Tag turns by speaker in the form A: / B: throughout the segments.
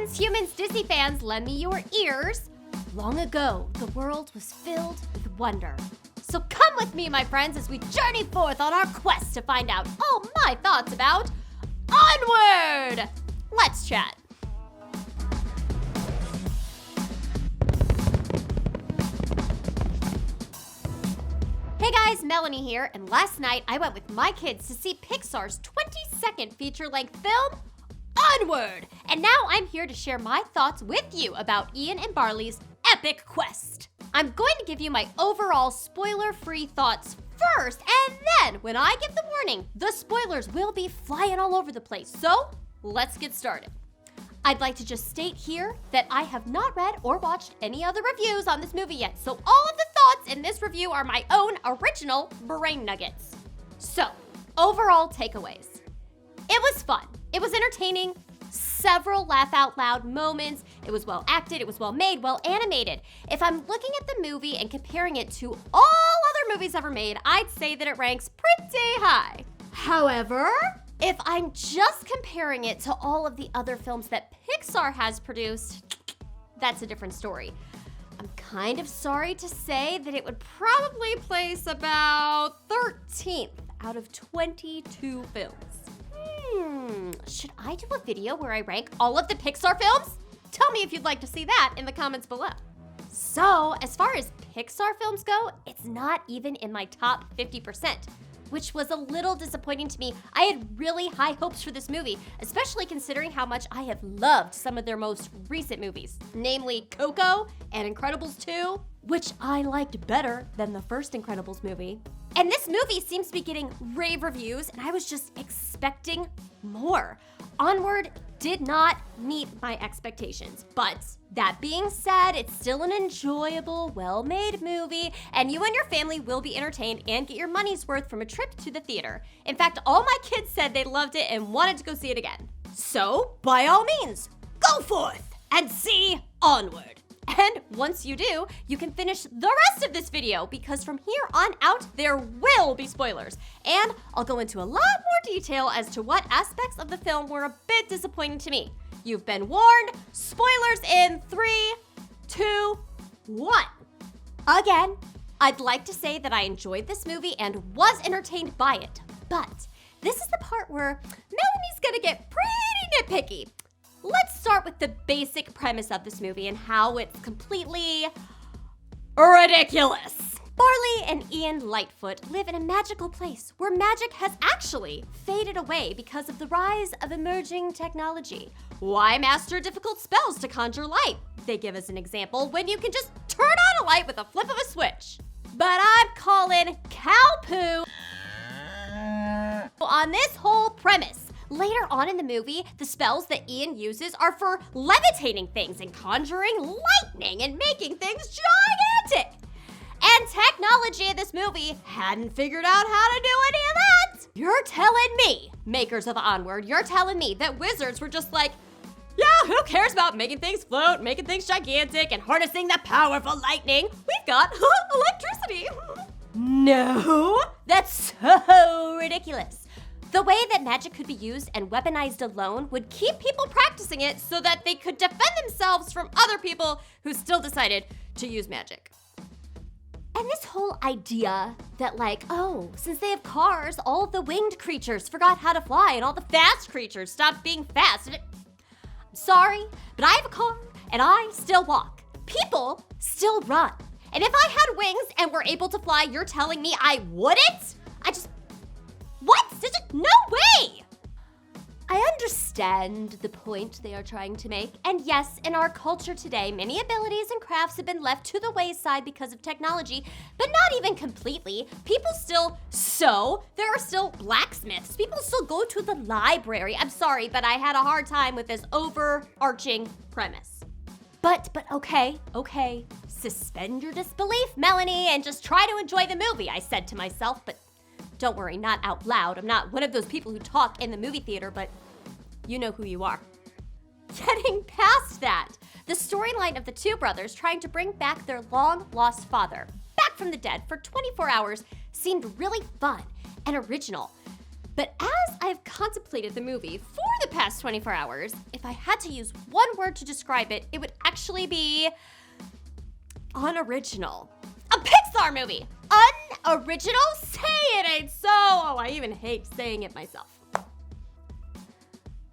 A: friends, humans, Disney fans, lend me your ears. Long ago, the world was filled with wonder. So come with me, my friends, as we journey forth on our quest to find out all my thoughts about Onward! Let's chat. Hey guys, Melanie here, and last night I went with my kids to see Pixar's 22nd feature-length film, Onward! And now I'm here to share my thoughts with you about Ian and Barley's epic quest. I'm going to give you my overall spoiler-free thoughts first, and then when I give the warning, the spoilers will be flying all over the place. So let's get started. I'd like to just state here that I have not read or watched any other reviews on this movie yet, so all of the thoughts in this review are my own original brain nuggets. So, overall takeaways. It was fun. It was entertaining. Several laugh out loud moments. It was well acted, it was well made, well animated. If I'm looking at the movie and comparing it to all other movies ever made, I'd say that it ranks pretty high. However, if I'm just comparing it to all of the other films that Pixar has produced, that's a different story. I'm kind of sorry to say that it would probably place about 13th out of 22 films. Should I do a video where I rank all of the Pixar films? Tell me if you'd like to see that in the comments below. So, as far as Pixar films go, it's not even in my top 50%, which was a little disappointing to me. I had really high hopes for this movie, especially considering how much I have loved some of their most recent movies, namely Coco and Incredibles 2, which I liked better than the first Incredibles movie. And this movie seems to be getting rave reviews, and I was just expecting more. Onward did not meet my expectations, but that being said, it's still an enjoyable, well-made movie, and you and your family will be entertained and get your money's worth from a trip to the theater. In fact, all my kids said they loved it and wanted to go see it again. So, by all means, go forth and see Onward. And once you do, you can finish the rest of this video because from here on out, there will be spoilers. And I'll go into a lot more detail as to what aspects of the film were a bit disappointing to me. You've been warned. Spoilers in 3, 2, 1. Again, I'd like to say that I enjoyed this movie and was entertained by it. But this is the part where Melanie's gonna get pretty nitpicky. Let's start with the basic premise of this movie and how it's completely ridiculous. Barley and Ian Lightfoot live in a magical place where magic has actually faded away because of the rise of emerging technology. Why master difficult spells to conjure light? They give us an example when you can just turn on a light with a flip of a switch. But I'm calling cow poo on this whole premise. Later on in the movie, the spells that Ian uses are for levitating things and conjuring lightning and making things gigantic. And technology in this movie hadn't figured out how to do any of that. You're telling me, makers of Onward, you're telling me that wizards were just like, yeah, who cares about making things float, making things gigantic, and harnessing the powerful lightning? We've got electricity. No, that's so ridiculous. The way that magic could be used and weaponized alone would keep people practicing it so that they could defend themselves from other people who still decided to use magic. And this whole idea that like, oh, since they have cars, all of the winged creatures forgot how to fly and all the fast creatures stopped being fast. I'm sorry, but I have a car and I still walk. People still run. And if I had wings and were able to fly, you're telling me I wouldn't? What? No way! I understand the point they are trying to make, and yes, in our culture today, many abilities and crafts have been left to the wayside because of technology, but not even completely. People still sew, there are still blacksmiths, people still go to the library. I'm sorry, but I had a hard time with this overarching premise. But okay, suspend your disbelief, Melanie, and just try to enjoy the movie, I said to myself, but don't worry, not out loud. I'm not one of those people who talk in the movie theater, but you know who you are. Getting past that, the storyline of the two brothers trying to bring back their long-lost father back from the dead for 24 hours seemed really fun and original. But as I've contemplated the movie for the past 24 hours, if I had to use one word to describe it, it would actually be unoriginal. A Pixar movie. Unoriginal? Say it ain't so. Oh, I even hate saying it myself.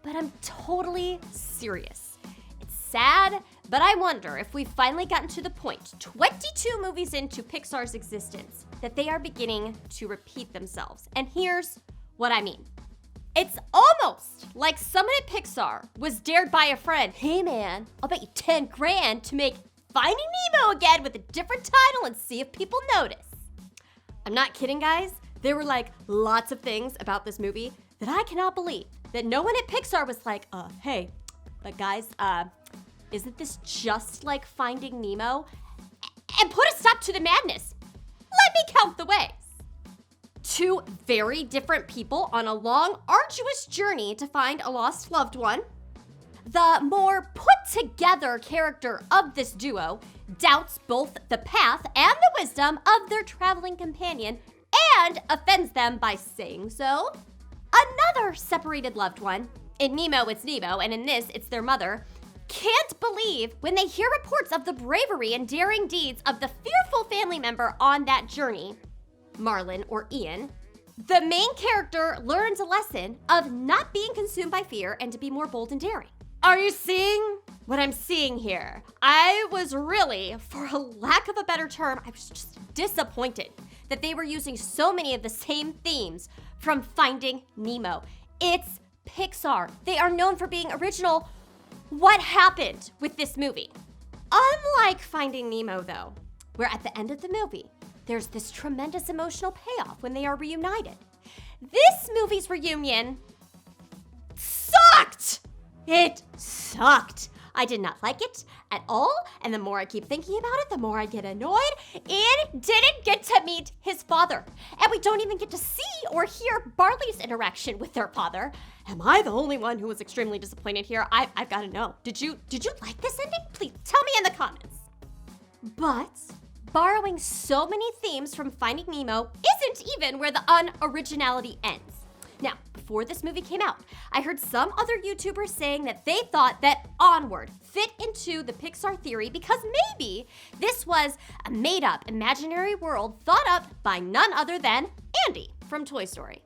A: But I'm totally serious. It's sad, but I wonder if we've finally gotten to the point, 22 movies into Pixar's existence, that they are beginning to repeat themselves. And here's what I mean. It's almost like someone at Pixar was dared by a friend. Hey man, I'll bet you 10 grand to make Finding Nemo again with a different title and see if people notice. I'm not kidding, guys. There were like lots of things about this movie that I cannot believe that no one at Pixar was like, hey, but guys, isn't this just like Finding Nemo? And put a stop to the madness. Let me count the ways. Two very different people on a long, arduous journey to find a lost loved one. The more put-together character of this duo doubts both the path and the wisdom of their traveling companion and offends them by saying so. Another separated loved one, in Nemo it's Nemo, and in this it's their mother, can't believe when they hear reports of the bravery and daring deeds of the fearful family member on that journey, Marlin or Ian. The main character learns a lesson of not being consumed by fear and to be more bold and daring. Are you seeing what I'm seeing here? I was really, for a lack of a better term, I was just disappointed that they were using so many of the same themes from Finding Nemo. It's Pixar. They are known for being original. What happened with this movie? Unlike Finding Nemo, though, where at the end of the movie, there's this tremendous emotional payoff when they are reunited. This movie's reunion sucked! It sucked. I did not like it at all, and the more I keep thinking about it, the more I get annoyed. Ian didn't get to meet his father, and we don't even get to see or hear Barley's interaction with their father. Am I the only one who was extremely disappointed here? I've got to know. Did you like this ending? Please tell me in the comments. But borrowing so many themes from Finding Nemo isn't even where the unoriginality ends. Now, before this movie came out, I heard some other YouTubers saying that they thought that Onward fit into the Pixar theory because maybe this was a made-up imaginary world thought up by none other than Andy from Toy Story.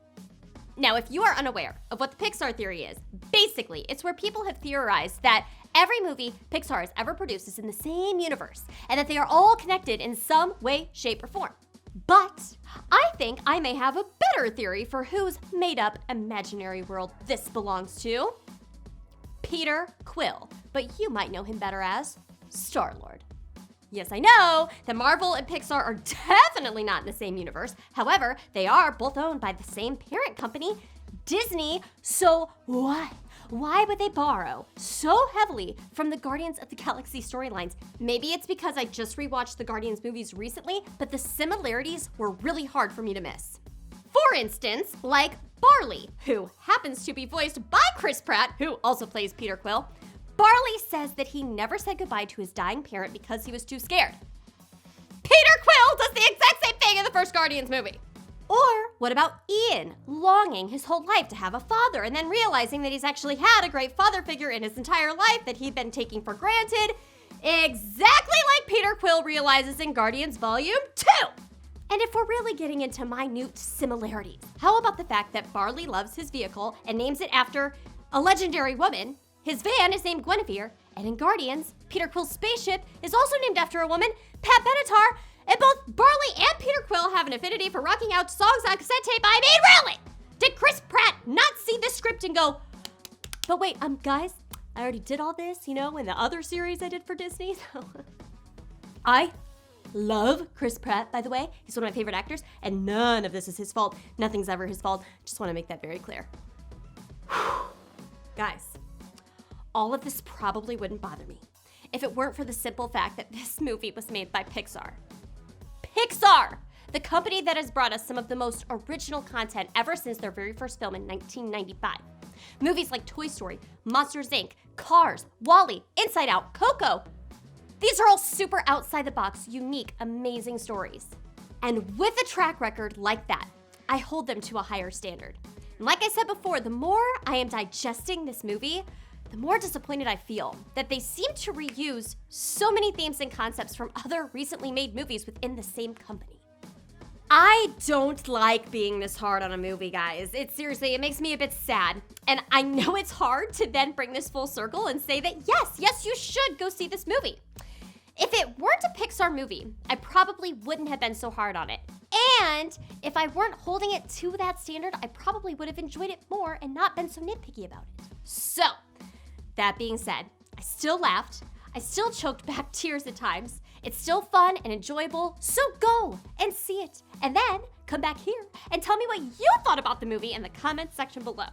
A: Now, if you are unaware of what the Pixar theory is, basically, it's where people have theorized that every movie Pixar has ever produced is in the same universe and that they are all connected in some way, shape, or form. But I think I may have a better theory for whose made-up imaginary world this belongs to. Peter Quill, but you might know him better as Star-Lord. Yes, I know that Marvel and Pixar are definitely not in the same universe. However, they are both owned by the same parent company, Disney. So why would they borrow so heavily from the Guardians of the Galaxy storylines? Maybe it's because I just rewatched the Guardians movies recently, but the similarities were really hard for me to miss. For instance, like Barley, who happens to be voiced by Chris Pratt, who also plays Peter Quill. Barley says that he never said goodbye to his dying parent because he was too scared. Peter Quill does the exact same thing in the first Guardians movie. Or what about Ian longing his whole life to have a father and then realizing that he's actually had a great father figure in his entire life that he'd been taking for granted, exactly like Peter Quill realizes in Guardians Volume 2. And if we're really getting into minute similarities, how about the fact that Barley loves his vehicle and names it after a legendary woman? His van is named Guinevere, and in Guardians, Peter Quill's spaceship is also named after a woman, Pat Benatar, and both Barley and Peter Quill have an affinity for rocking out songs on cassette tape. I mean, really? Did Chris Pratt not see the script and go, but wait, guys, I already did all this, in the other series I did for Disney. I love Chris Pratt, by the way. He's one of my favorite actors, and none of this is his fault. Nothing's ever his fault. Just want to make that very clear. Guys, all of this probably wouldn't bother me if it weren't for the simple fact that this movie was made by Pixar. Pixar, the company that has brought us some of the most original content ever since their very first film in 1995. Movies like Toy Story, Monsters, Inc., Cars, WALL-E, Inside Out, Coco. These are all super outside the box, unique, amazing stories. And with a track record like that, I hold them to a higher standard. And like I said before, the more I am digesting this movie, the more disappointed I feel that they seem to reuse so many themes and concepts from other recently made movies within the same company. I don't like being this hard on a movie, guys. It makes me a bit sad. And I know it's hard to then bring this full circle and say that yes, you should go see this movie. If it weren't a Pixar movie, I probably wouldn't have been so hard on it. And if I weren't holding it to that standard, I probably would have enjoyed it more and not been so nitpicky about it. So, that being said, I still laughed. I still choked back tears at times. It's still fun and enjoyable, so go and see it. And then come back here and tell me what you thought about the movie in the comments section below.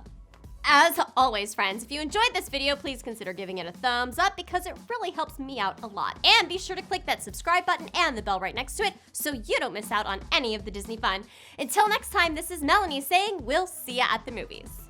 A: As always, friends, if you enjoyed this video, please consider giving it a thumbs up because it really helps me out a lot. And be sure to click that subscribe button and the bell right next to it so you don't miss out on any of the Disney fun. Until next time, this is Melanie saying we'll see ya at the movies.